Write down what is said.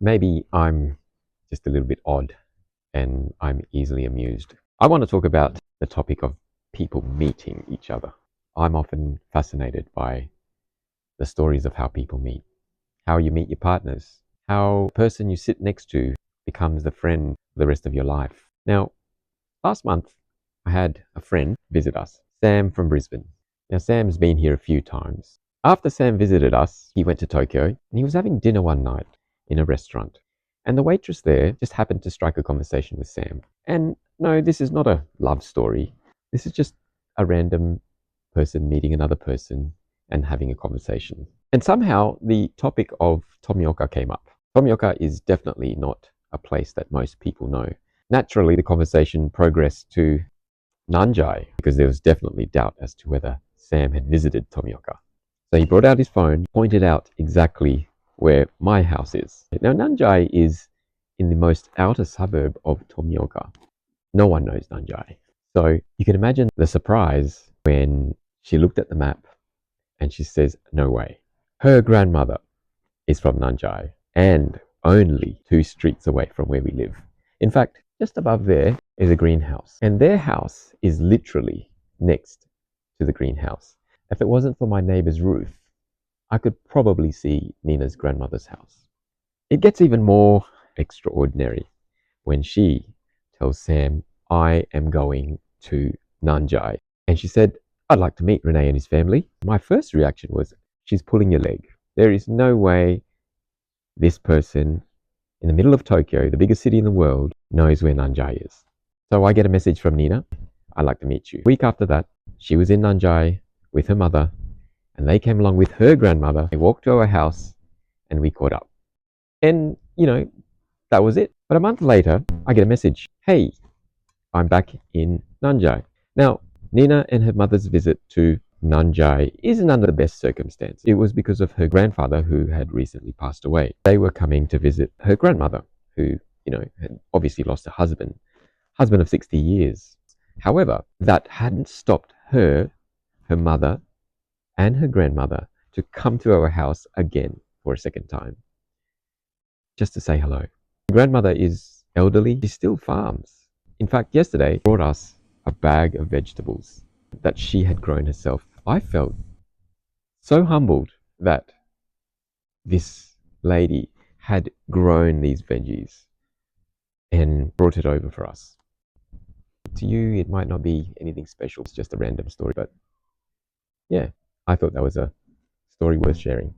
Maybe I'm just a little bit odd and I'm easily amused. I want to talk about the topic of people meeting each other. I'm often fascinated by the stories of how people meet, how you meet your partners, how the person you sit next to becomes the friend for the rest of your life. Now, last month, I had a friend visit us, Sam from Brisbane. Now, Sam's been here a few times. After Sam visited us, he went to Tokyo and he was having dinner one night in a restaurant. And the waitress there just happened to strike a conversation with Sam. And no, this is not a love story. This is just a random person meeting another person and having a conversation. And somehow the topic of Tomioka came up. Tomioka is definitely not a place that most people know. Naturally, the conversation progressed to Nanjai because there was definitely doubt as to whether Sam had visited Tomioka. So he brought out his phone, pointed out exactly where my house is. Now, Nanjai is in the most outer suburb of Tomioka. No one knows Nanjai. So you can imagine the surprise when she looked at the map and she says, no way. Her grandmother is from Nanjai and only 2 streets away from where we live. In fact, just above there is a greenhouse, and their house is literally next to the greenhouse. If it wasn't for my neighbor's roof, I could probably see Nina's grandmother's house. It gets even more extraordinary when she tells Sam, I am going to Nanjai. And she said, I'd like to meet Renee and his family. My first reaction was, she's pulling your leg. There is no way this person in the middle of Tokyo, the biggest city in the world, knows where Nanjai is. So I get a message from Nina, I'd like to meet you. A week after that, she was in Nanjai with her mother, and they came along with her grandmother. They walked to our house, and we caught up. And, that was it. But a month later, I get a message. Hey, I'm back in Nanjai. Now, Nina and her mother's visit to Nanjai isn't under the best circumstance. It was because of her grandfather who had recently passed away. They were coming to visit her grandmother, who, had obviously lost a husband of 60 years. However, that hadn't stopped her mother, and her grandmother to come to our house again for a second time, just to say hello. My grandmother is elderly. She still farms. In fact, yesterday brought us a bag of vegetables that she had grown herself. I felt so humbled that this lady had grown these veggies and brought it over for us. To you, it might not be anything special. It's just a random story. But yeah, I thought that was a story worth sharing.